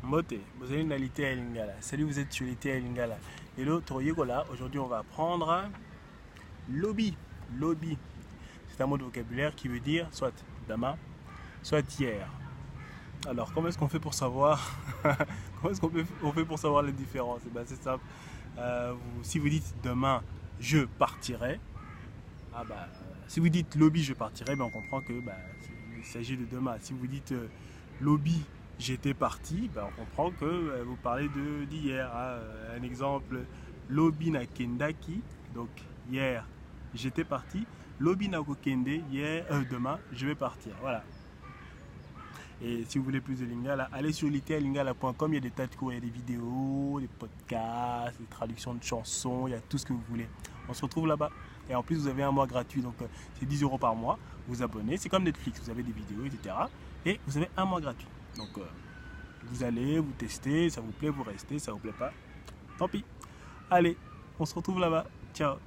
Mbote, vous allez dans l'ité à Lingala. Salut, vous êtes sur l'ité à Lingala. Et l'autre Yegola, aujourd'hui on va apprendre lobby. Lobby, c'est un mot de vocabulaire qui veut dire soit demain, soit hier. Alors, comment est-ce qu'on fait pour savoir comment est-ce qu'on fait pour savoir les différences? Eh ben, c'est simple. Si vous dites demain, je partirai, si vous dites lobby, je partirai, ben, on comprend que il s'agit de demain. Si vous dites lobby, j'étais parti, ben, on comprend que vous parlez d'hier. Un exemple, lobby na kendaki, donc hier, j'étais parti. Lobby na kende, hier, demain, je vais partir. Voilà. Et si vous voulez plus de Lingala, allez sur litealingala.com, il y a des tas de cours, il y a des vidéos, des podcasts, des traductions de chansons, il y a tout ce que vous voulez. On se retrouve là-bas. Et en plus, vous avez un mois gratuit, donc c'est 10 € par mois. Vous abonnez, c'est comme Netflix, vous avez des vidéos, etc. Et vous avez un mois gratuit. Donc vous allez, vous testez, ça vous plaît, vous restez, ça vous plaît pas, tant pis. Allez, on se retrouve là-bas. Ciao.